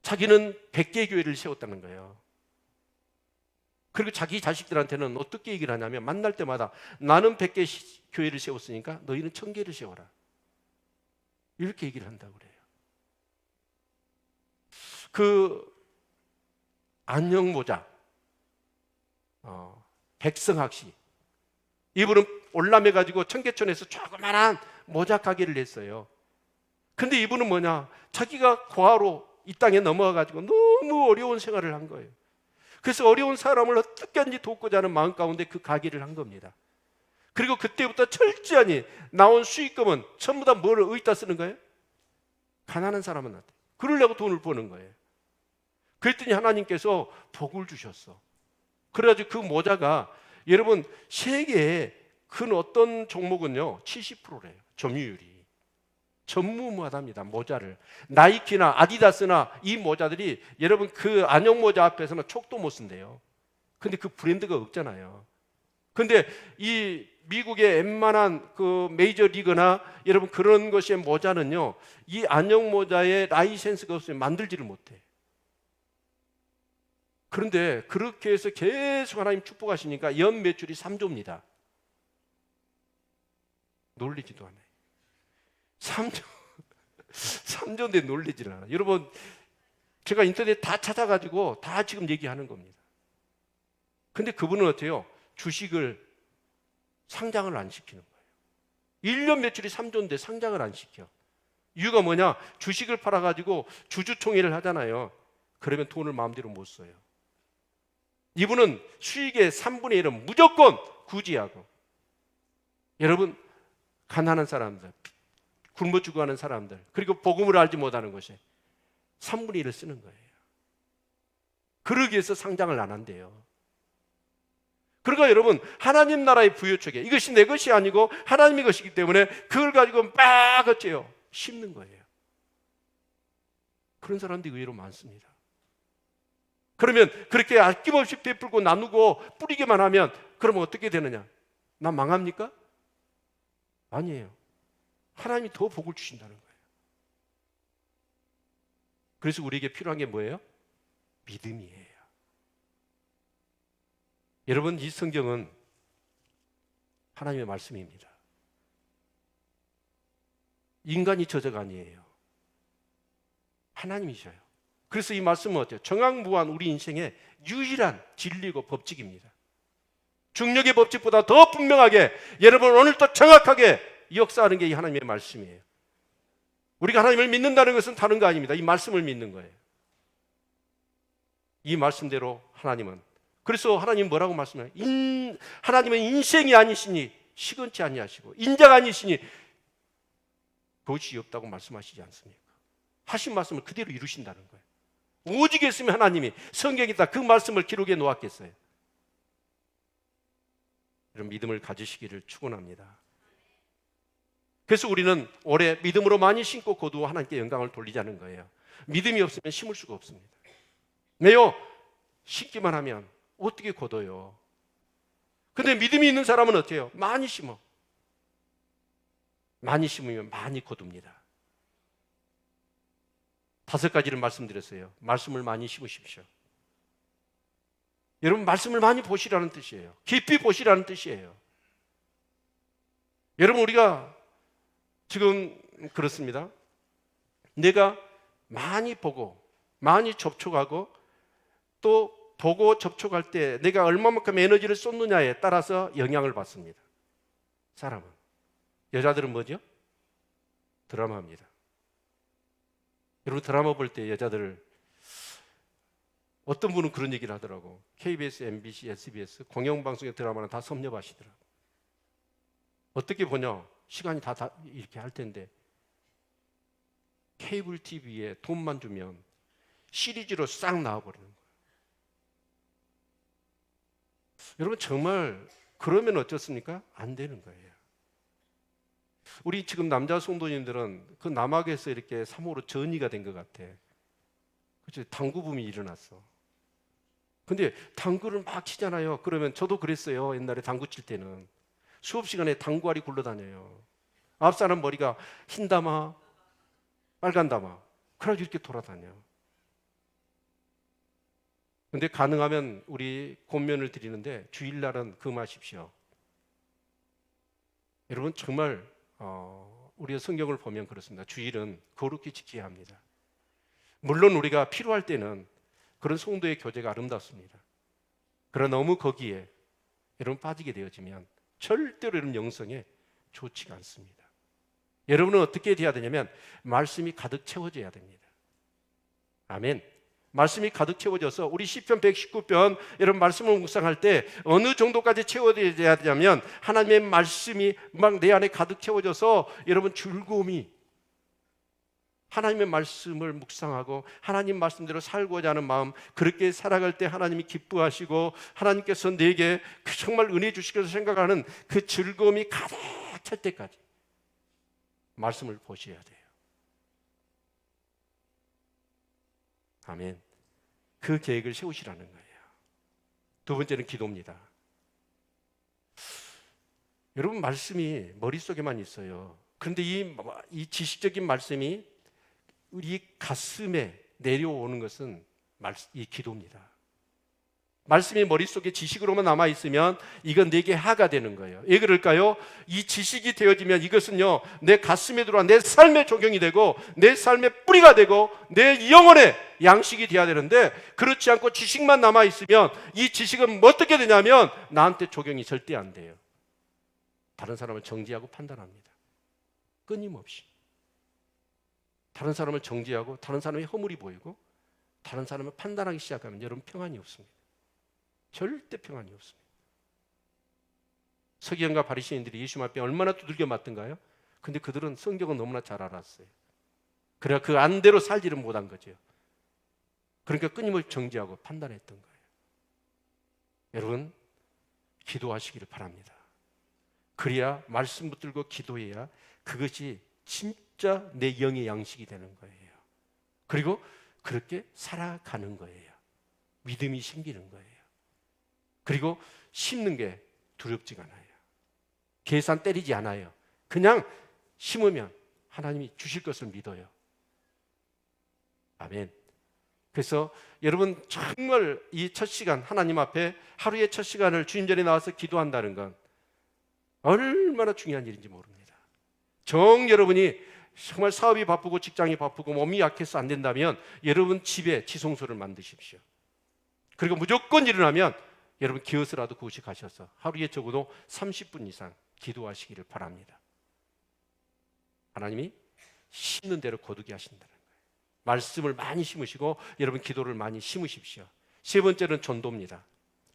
자기는 100개 교회를 세웠다는 거예요. 그리고 자기 자식들한테는 어떻게 얘기를 하냐면 만날 때마다 나는 100개 교회를 세웠으니까 너희는 1000개를 세워라. 이렇게 얘기를 한다고 그래요. 그 안녕모자 백성학 씨 이분은 올람해가지고 청계천에서 조그만한 모자 가게를 했어요. 근데 이분은 뭐냐 자기가 고아로 이 땅에 넘어와가지고 너무 어려운 생활을 한 거예요. 그래서 어려운 사람을 어떻게 하는지 돕고자 하는 마음 가운데 그 가게를 한 겁니다. 그리고 그때부터 철저히 나온 수익금은 전부 다 뭐를 어디다 쓰는 거예요? 가난한 사람한테 그러려고 돈을 버는 거예요. 그랬더니 하나님께서 복을 주셨어. 그래가지고 그 모자가 여러분 세계의 그 어떤 종목은요 70%래요 점유율이. 전무후무하답니다. 모자를 나이키나 아디다스나 이 모자들이 여러분 그 안녕 모자 앞에서는 촉도 못 쓴대요. 근데 그 브랜드가 없잖아요. 근데 이 미국의 웬만한 그 메이저 리그나 여러분 그런 것의 모자는요, 이 안녕 모자의 라이센스가 없으면 만들지를 못해. 그런데 그렇게 해서 계속 하나님 축복하시니까 연 매출이 3조입니다. 놀리지도 않아요. 3조인데 놀리지는 않아요. 여러분, 제가 인터넷 다 찾아가지고 다 지금 얘기하는 겁니다. 근데 그분은 어때요? 주식을 상장을 안 시키는 거예요. 1년 매출이 3조인데 상장을 안 시켜. 이유가 뭐냐? 주식을 팔아가지고 주주총회를 하잖아요. 그러면 돈을 마음대로 못 써요. 이분은 수익의 3분의 1은 무조건 구제하고, 여러분 가난한 사람들, 굶어 죽어가는 사람들, 그리고 복음을 알지 못하는 것에 3분의 1을 쓰는 거예요. 그러기 위해서 상장을 안 한대요. 그러니까 여러분, 하나님 나라의 부유축에 이것이 내 것이 아니고 하나님의 것이기 때문에 그걸 가지고 막 어째요? 심는 거예요. 그런 사람들이 의외로 많습니다. 그러면 그렇게 아낌없이 베풀고 나누고 뿌리기만 하면 그러면 어떻게 되느냐? 나 망합니까? 아니에요. 하나님이 더 복을 주신다는 거예요. 그래서 우리에게 필요한 게 뭐예요? 믿음이에요. 여러분, 이 성경은 하나님의 말씀입니다. 인간이 저자가 아니에요. 하나님이셔요. 그래서 이 말씀은 어때요? 정확무한 우리 인생의 유일한 진리고 법칙입니다. 중력의 법칙보다 더 분명하게, 여러분 오늘 또 정확하게 역사하는 게 이 하나님의 말씀이에요. 우리가 하나님을 믿는다는 것은 다른 거 아닙니다. 이 말씀을 믿는 거예요. 이 말씀대로 하나님은, 그래서 하나님 뭐라고 말씀해요? 하나님은 인생이 아니시니 시건치 아니하시고 인자가 아니시니 도시 없다고 말씀하시지 않습니까? 하신 말씀을 그대로 이루신다는 거예요. 오직 했으면 하나님이 성경에다 그 말씀을 기록해 놓았겠어요. 이런 믿음을 가지시기를 축원합니다. 그래서 우리는 올해 믿음으로 많이 심고 거두어 하나님께 영광을 돌리자는 거예요. 믿음이 없으면 심을 수가 없습니다. 네요, 심기만 하면 어떻게 거둬요? 근데 믿음이 있는 사람은 어때요? 많이 심어. 많이 심으면 많이 거둡니다. 5가지를 말씀드렸어요. 말씀을 많이 심으십시오. 여러분, 말씀을 많이 보시라는 뜻이에요. 깊이 보시라는 뜻이에요. 여러분, 우리가 지금 그렇습니다. 내가 많이 보고 많이 접촉하고 또 보고 접촉할 때 내가 얼마만큼 에너지를 쏟느냐에 따라서 영향을 받습니다. 사람은. 여자들은 뭐죠? 드라마입니다. 여러분, 드라마 볼 때 여자들, 어떤 분은 그런 얘기를 하더라고. KBS, MBC, SBS 공영방송의 드라마는 다 섭렵하시더라고. 어떻게 보냐? 시간이 다 이렇게 할 텐데 케이블 TV에 돈만 주면 시리즈로 싹 나와버리는 거예요. 여러분, 정말 그러면 어떻습니까? 안 되는 거예요. 우리 지금 남자 성도님들은 그 남학에서 이렇게 3호로 전이가 된 것 같아. 그렇죠? 당구 붐이 일어났어. 근데 당구를 막 치잖아요. 그러면 저도 그랬어요. 옛날에 당구 칠 때는 수업 시간에 당구알이 굴러다녀요. 앞사람 머리가 흰 다마, 빨간 다마, 그래가지고 이렇게 돌아다녀. 근데 가능하면 우리 권면을 드리는데 주일날은 금하십시오. 여러분, 정말 우리가 성경을 보면 그렇습니다. 주일은 거룩히 지켜야 합니다. 물론 우리가 필요할 때는 그런 성도의 교제가 아름답습니다. 그러나 너무 거기에 여러분 빠지게 되어지면 절대로 이런 영성에 좋지가 않습니다. 여러분은 어떻게 돼야 되냐면 말씀이 가득 채워져야 됩니다. 아멘. 말씀이 가득 채워져서 우리 시편 119편 여러분 말씀을 묵상할 때 어느 정도까지 채워져야 되냐면 하나님의 말씀이 막 내 안에 가득 채워져서 여러분 즐거움이, 하나님의 말씀을 묵상하고 하나님 말씀대로 살고자 하는 마음, 그렇게 살아갈 때 하나님이 기뻐하시고 하나님께서 내게 정말 은혜 주시겠다 생각하는 그 즐거움이 가득 찰 때까지 말씀을 보셔야 돼요. 아멘. 그 계획을 세우시라는 거예요. 두 번째는 기도입니다. 여러분, 말씀이 머릿속에만 있어요. 그런데 이 지식적인 말씀이 우리 가슴에 내려오는 것은 이 기도입니다. 말씀이 머릿속에 지식으로만 남아있으면 이건 내게 하가 되는 거예요. 왜 그럴까요? 이 지식이 되어지면 이것은요, 내 가슴에 들어와 내 삶에 적용이 되고 내 삶의 뿌리가 되고 내 영혼의 양식이 되어야 되는데, 그렇지 않고 지식만 남아있으면 이 지식은 어떻게 되냐면 나한테 적용이 절대 안 돼요. 다른 사람을 정죄하고 판단합니다. 끊임없이. 다른 사람을 정죄하고 다른 사람의 허물이 보이고 다른 사람을 판단하기 시작하면 여러분 평안이 없습니다. 절대 평안이 없습니다. 서기관과 바리새인들이 예수 앞에 얼마나 두들겨 맞던가요? 근데 그들은 성경은 너무나 잘 알았어요. 그래야 그 안대로 살지를 못한 거죠. 그러니까 끊임없이 정죄하고 판단했던 거예요. 여러분, 기도하시기를 바랍니다. 그래야 말씀 붙들고 기도해야 그것이 진짜 내 영의 양식이 되는 거예요. 그리고 그렇게 살아가는 거예요. 믿음이 생기는 거예요. 그리고 심는 게 두렵지가 않아요. 계산 때리지 않아요. 그냥 심으면 하나님이 주실 것을 믿어요. 아멘. 그래서 여러분, 정말 이 첫 시간, 하나님 앞에 하루의 첫 시간을 주님 전에 나와서 기도한다는 건 얼마나 중요한 일인지 모릅니다. 여러분이 정말 사업이 바쁘고 직장이 바쁘고 몸이 약해서 안 된다면 여러분 집에 지성소를 만드십시오. 그리고 무조건 일어나면 여러분 기어서라도 그곳에 가셔서 하루에 적어도 30분 이상 기도하시기를 바랍니다. 하나님이 심는 대로 거두게 하신다는 거예요. 말씀을 많이 심으시고 여러분 기도를 많이 심으십시오. 세 번째는 전도입니다.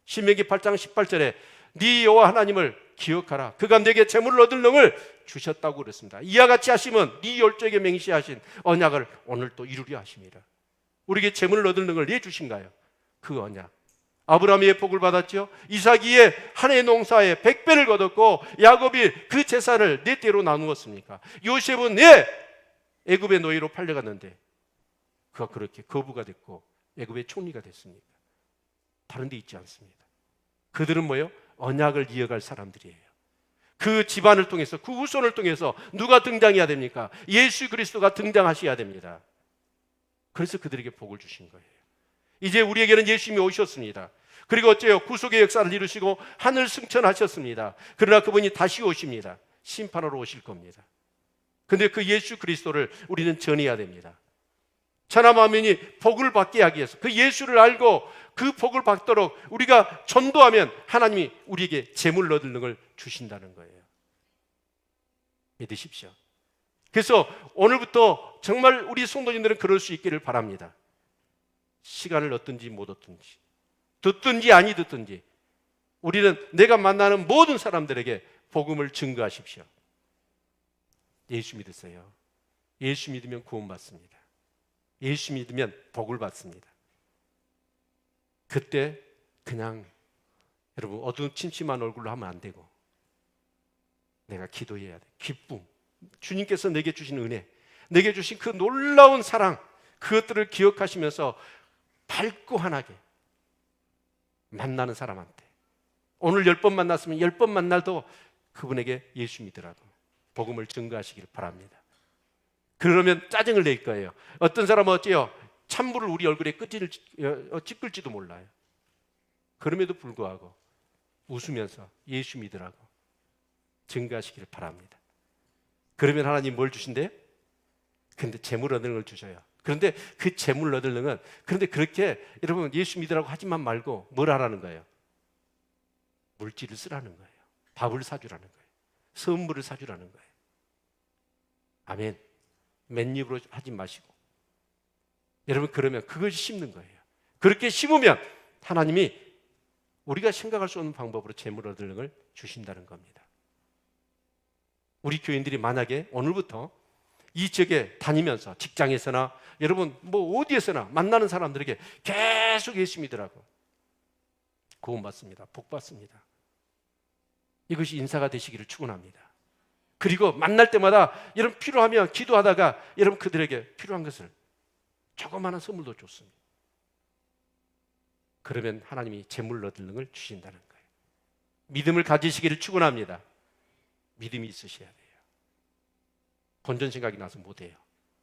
신명기 8장 18절에 네 여호와 하나님을 기억하라. 그가 내게 재물을 얻을 능을 주셨다고 그랬습니다. 이와 같이 하시면 네 열조에게 맹세하신 언약을 오늘 또 이루려 하십니다. 우리에게 재물을 얻을 능을 내주신가요? 그 언약. 아브라함의 복을 받았죠. 이삭이의 한 해 농사에 100배를 거뒀고 야곱이 그 재산을 네 대로 나누었습니까? 요셉은 애굽의 노예로 팔려갔는데 그가 그렇게 거부가 됐고 애굽의 총리가 됐습니까? 다른 데 있지 않습니다. 그들은 뭐예요? 언약을 이어갈 사람들이에요. 그 집안을 통해서, 그 후손을 통해서 누가 등장해야 됩니까? 예수 그리스도가 등장하셔야 됩니다. 그래서 그들에게 복을 주신 거예요. 이제 우리에게는 예수님이 오셨습니다. 그리고 어째요? 구속의 역사를 이루시고 하늘 승천하셨습니다. 그러나 그분이 다시 오십니다. 심판하러 오실 겁니다. 근데 그 예수 그리스도를 우리는 전해야 됩니다. 천하만민이 복을 받게 하기 위해서 그 예수를 알고 그 복을 받도록 우리가 전도하면 하나님이 우리에게 재물 얻을 능을 주신다는 거예요. 믿으십시오. 그래서 오늘부터 정말 우리 성도님들은 그럴 수 있기를 바랍니다. 시간을 얻든지 못 얻든지, 듣든지 아니 듣든지 우리는 내가 만나는 모든 사람들에게 복음을 증거하십시오. 예수 믿으세요. 예수 믿으면 구원받습니다. 예수 믿으면 복을 받습니다. 그때 그냥 여러분 어두운 침침한 얼굴로 하면 안 되고 내가 기도해야 돼. 기쁨, 주님께서 내게 주신 은혜, 내게 주신 그 놀라운 사랑, 그것들을 기억하시면서 밝고 환하게 만나는 사람한테 오늘 10번 만났으면 10번 만날도 그분에게 예수 믿으라고 복음을 증거하시길 바랍니다. 그러면 짜증을 낼 거예요. 어떤 사람은 어째요? 찬물을 우리 얼굴에 찌끌지도 몰라요. 그럼에도 불구하고 웃으면서 예수 믿으라고 증거하시길 바랍니다. 그러면 하나님 뭘 주신대요? 근데 재물 얻는 걸 주셔요. 그런데 그 재물 얻을 능은 그런데 그렇게 여러분 예수 믿으라고 하지만 말고 뭘 하라는 거예요? 물질을 쓰라는 거예요. 밥을 사주라는 거예요. 선물을 사주라는 거예요. 아멘. 맨입으로 하지 마시고 여러분 그러면 그걸 심는 거예요. 그렇게 심으면 하나님이 우리가 생각할 수 없는 방법으로 재물 얻을 능을 주신다는 겁니다. 우리 교인들이 만약에 오늘부터 이 지역에 다니면서 직장에서나 여러분 뭐 어디에서나 만나는 사람들에게 계속 예수 믿으라고 구원받습니다. 복받습니다. 이것이 인사가 되시기를 축원합니다. 그리고 만날 때마다 여러분 필요하면 기도하다가 여러분 그들에게 필요한 것을 조그마한 선물도 줬습니다. 그러면 하나님이 재물을 얻는 걸 주신다는 거예요. 믿음을 가지시기를 축원합니다. 믿음이 있으셔야 돼요. 본전 생각이 나서 못해요.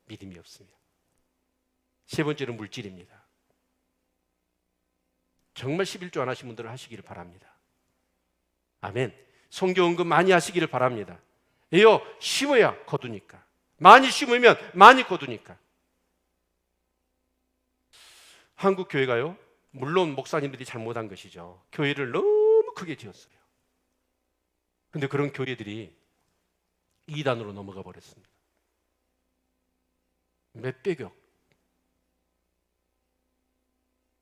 믿음이 없으면. 세 번째는 물질입니다. 정말 11조 안 하신 분들은 하시기를 바랍니다. 아멘. 성교원금 많이 하시기를 바랍니다. 왜요? 심어야 거두니까. 많이 심으면 많이 거두니까. 한국 교회가요, 물론 목사님들이 잘못한 것이죠. 교회를 너무 크게 지었어요. 근데 그런 교회들이 이단으로 넘어가 버렸습니다. 몇백억.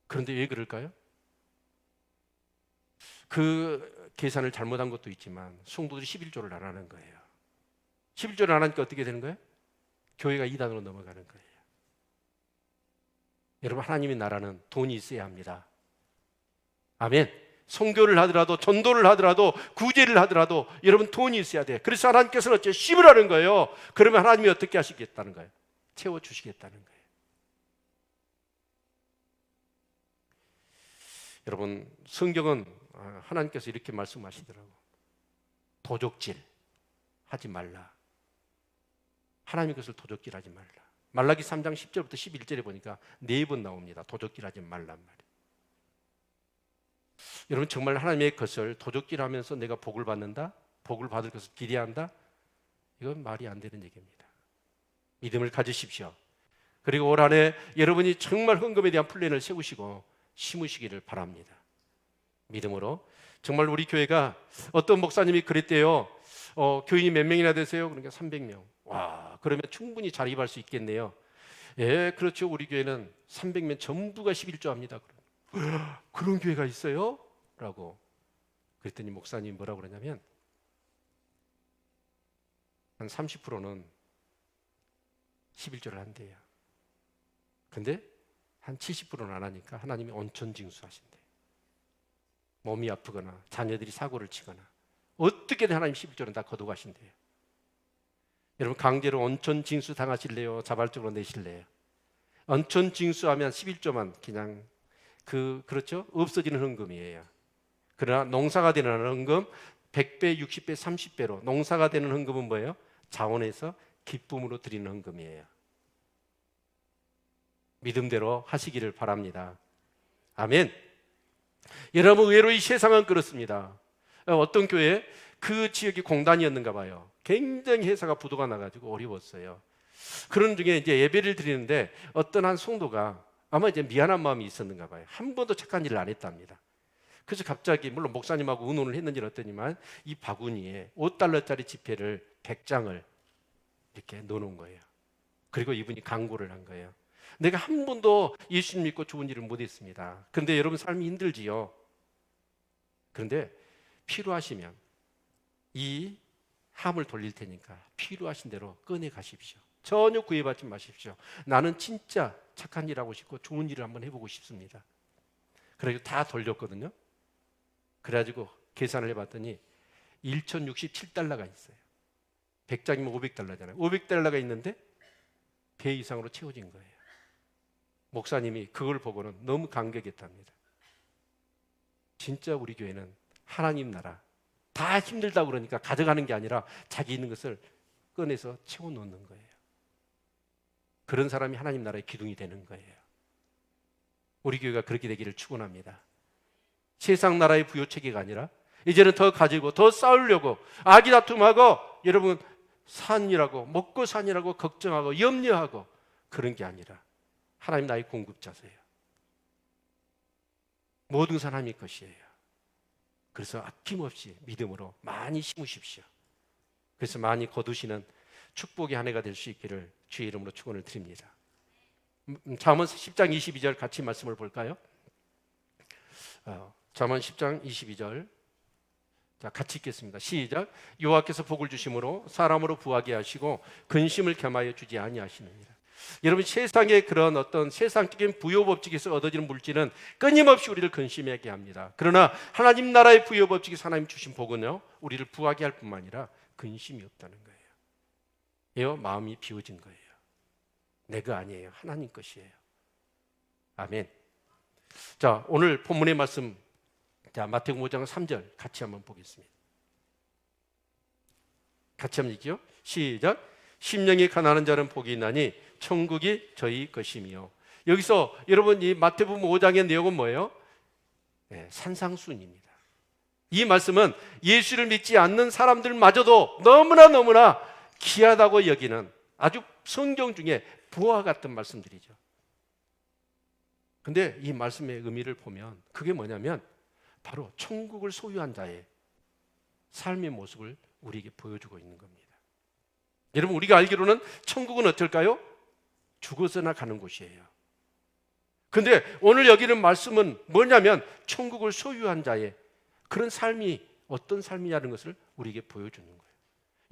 그런데 왜 그럴까요? 그 계산을 잘못한 것도 있지만 성도들이 11조를 안 하는 거예요. 11조를 안 하니까 어떻게 되는 거예요? 교회가 이단으로 넘어가는 거예요. 여러분, 하나님의 나라는 돈이 있어야 합니다. 아멘. 선교를 하더라도, 전도를 하더라도, 구제를 하더라도 여러분 돈이 있어야 돼요. 그래서 하나님께서는 어째 씹으라는 거예요. 그러면 하나님이 어떻게 하시겠다는 거예요? 채워주시겠다는 거예요. 여러분, 성경은 하나님께서 이렇게 말씀하시더라고요. 도적질 하지 말라. 하나님의 것을 도적질하지 말라. 말라기 3장 10절부터 11절에 보니까 4번 나옵니다. 도적질하지 말란 말이에요. 여러분, 정말 하나님의 것을 도적질하면서 내가 복을 받는다? 복을 받을 것을 기대한다? 이건 말이 안 되는 얘기입니다. 믿음을 가지십시오. 그리고 올 한 해 여러분이 정말 헌금에 대한 플랜을 세우시고 심으시기를 바랍니다. 믿음으로. 정말 우리 교회가 어떤 목사님이 그랬대요. 교인이 몇 명이나 되세요? 그러니까 300명. 와, 그러면 충분히 자립할 수 있겠네요. 예, 그렇죠. 우리 교회는 300명 전부가 11조 합니다. 그런 교회가 있어요? 라고 그랬더니 목사님이 뭐라고 그러냐면 한 30%는 11조를 한대요. 근데 한 70%는 안 하니까 하나님이 온천징수하신대요. 몸이 아프거나 자녀들이 사고를 치거나 어떻게든 하나님 11조는 다 거둬가신대요. 여러분, 강제로 온천징수 당하실래요? 자발적으로 내실래요? 온천징수하면 11조만 그냥 그렇죠? 없어지는 헌금이에요. 그러나 농사가 되는 헌금 100배, 60배, 30배로 농사가 되는 헌금은 뭐예요? 자원에서 기쁨으로 드리는 헌금이에요. 믿음대로 하시기를 바랍니다. 아멘. 여러분, 의외로 이 세상은 그렇습니다. 어떤 교회 그 지역이 공단이었는가 봐요. 굉장히 회사가 부도가 나가지고 어려웠어요. 그런 중에 이제 예배를 드리는데 어떤 한 성도가 아마 이제 미안한 마음이 있었는가 봐요. 한 번도 착한 일을 안 했답니다. 그래서 갑자기 물론 목사님하고 의논을 했는지는 어떠니만 이 바구니에 5달러짜리 지폐를 100장을 이렇게 넣어놓은 거예요. 그리고 이분이 강구를 한 거예요. 내가 한 번도 예수님 믿고 좋은 일을 못했습니다. 그런데 여러분 삶이 힘들지요. 그런데 필요하시면 이 함을 돌릴 테니까 필요하신 대로 꺼내 가십시오. 전혀 구애받지 마십시오. 나는 진짜 착한 일 하고 싶고 좋은 일을 한번 해보고 싶습니다. 그래서 다 돌렸거든요. 그래가지고 계산을 해봤더니 1,067달러가 있어요. 100장이면 500달러잖아요. 500달러가 있는데 배 이상으로 채워진 거예요. 목사님이 그걸 보고는 너무 감격했답니다. 진짜 우리 교회는 하나님 나라, 다 힘들다고 그러니까 가져가는 게 아니라 자기 있는 것을 꺼내서 채워놓는 거예요. 그런 사람이 하나님 나라의 기둥이 되는 거예요. 우리 교회가 그렇게 되기를 축원합니다. 세상 나라의 부요체계가 아니라 이제는 더 가지고 더 쌓으려고 아기다툼하고 여러분 산이라고 먹고 산이라고 걱정하고 염려하고 그런 게 아니라 하나님 나의 공급자세요. 모든 사람이 것이에요. 그래서 아낌없이 믿음으로 많이 심으십시오. 그래서 많이 거두시는 축복의 한 해가 될 수 있기를 주의 이름으로 축원을 드립니다. 잠언 10장 22절 같이 말씀을 볼까요? 잠언 10장 22절 자, 같이 읽겠습니다. 시작. 여호와께서 복을 주심으로 사람으로 부하게 하시고 근심을 겸하여 주지 아니하시느니라. 여러분, 세상의 그런 어떤 세상적인 부요법칙에서 얻어지는 물질은 끊임없이 우리를 근심하게 합니다. 그러나 하나님 나라의 부요법칙에서 하나님 주신 복은요, 우리를 부하게 할 뿐만 아니라 근심이 없다는 거예요. 왜요? 마음이 비워진 거예요. 내가 아니에요. 하나님 것이에요. 아멘. 자, 오늘 본문의 말씀, 자, 마태복음 5장 3절 같이 한번 보겠습니다. 같이 한번 읽죠. 시작. 심령이 가난한 자는 복이 있나니 천국이 저희 것이며. 여기서 여러분 이 마태복음 5장의 내용은 뭐예요? 네, 산상수훈입니다. 이 말씀은 예수를 믿지 않는 사람들마저도 너무나 귀하다고 여기는 아주 성경 중에 부와 같은 말씀들이죠. 근데 이 말씀의 의미를 보면 그게 뭐냐면 바로 천국을 소유한 자의 삶의 모습을 우리에게 보여주고 있는 겁니다. 여러분, 우리가 알기로는 천국은 어떨까요? 죽어서나 가는 곳이에요. 근데 오늘 여기는 말씀은 뭐냐면 천국을 소유한 자의 그런 삶이 어떤 삶이냐는 것을 우리에게 보여주는 거예요.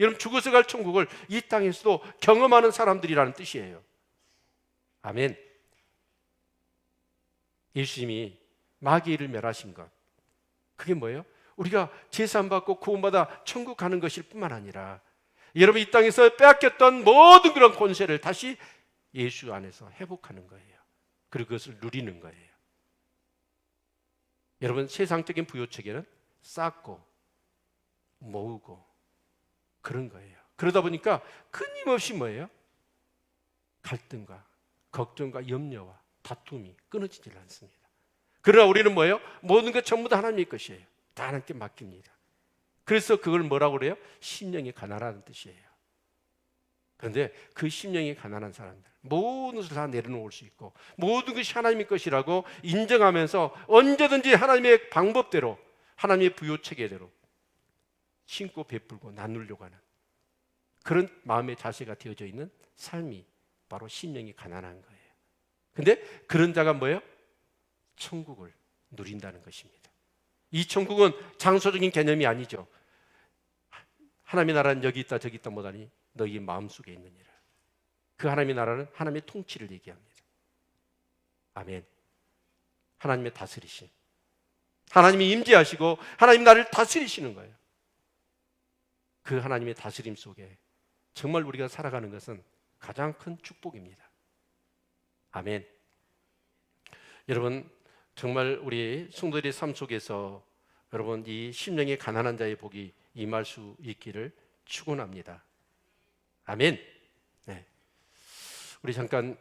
여러분, 죽어서 갈 천국을 이 땅에서도 경험하는 사람들이라는 뜻이에요. 아멘. 예수님이 마귀를 멸하신 것, 그게 뭐예요? 우리가 제사함 받고 구원받아 천국 가는 것일 뿐만 아니라 여러분 이 땅에서 빼앗겼던 모든 그런 권세를 다시 예수 안에서 회복하는 거예요. 그리고 그것을 누리는 거예요. 여러분, 세상적인 부요체계는 쌓고 모으고 그런 거예요. 그러다 보니까 끊임없이 뭐예요? 갈등과 걱정과 염려와 다툼이 끊어지질 않습니다. 그러나 우리는 뭐예요? 모든 것 전부 다 하나님의 것이에요. 다 하나님께 맡깁니다. 그래서 그걸 뭐라고 그래요? 심령이 가난하다는 뜻이에요. 그런데 그 심령이 가난한 사람들, 모든 것을 다 내려놓을 수 있고 모든 것이 하나님의 것이라고 인정하면서 언제든지 하나님의 방법대로, 하나님의 부요체계대로 신고 베풀고 나누려고 하는 그런 마음의 자세가 되어져 있는 삶이 바로 심령이 가난한 거예요. 근데 그런 자가 뭐예요? 천국을 누린다는 것입니다. 이 천국은 장소적인 개념이 아니죠. 하나님의 나라는 여기 있다 저기 있다 못하니 너희 마음속에 있느니라. 그 하나님의 나라는 하나님의 통치를 얘기합니다. 아멘. 하나님의 다스리심, 하나님이 임재하시고 하나님 나를 다스리시는 거예요. 그 하나님의 다스림 속에 정말 우리가 살아가는 것은 가장 큰 축복입니다. 아멘. 여러분, 정말 우리 성도들의 삶 속에서 여러분 이 심령이 가난한 자의 복이 임할 수 있기를 축원합니다. 아멘. 네. 우리 잠깐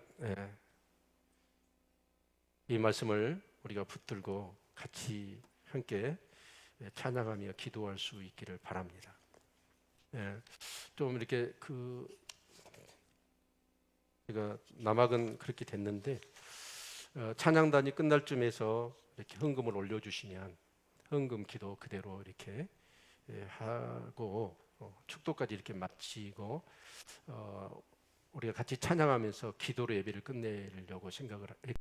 이 말씀을 우리가 붙들고 같이 함께 찬양하며 기도할 수 있기를 바랍니다. 좀 이렇게 제가 남학은 그렇게 됐는데 찬양단이 끝날 쯤에서 이렇게 헌금을 올려주시면 헌금 기도 그대로 이렇게 하고 축도까지 이렇게 마치고 우리가 같이 찬양하면서 기도로 예배를 끝내려고 생각을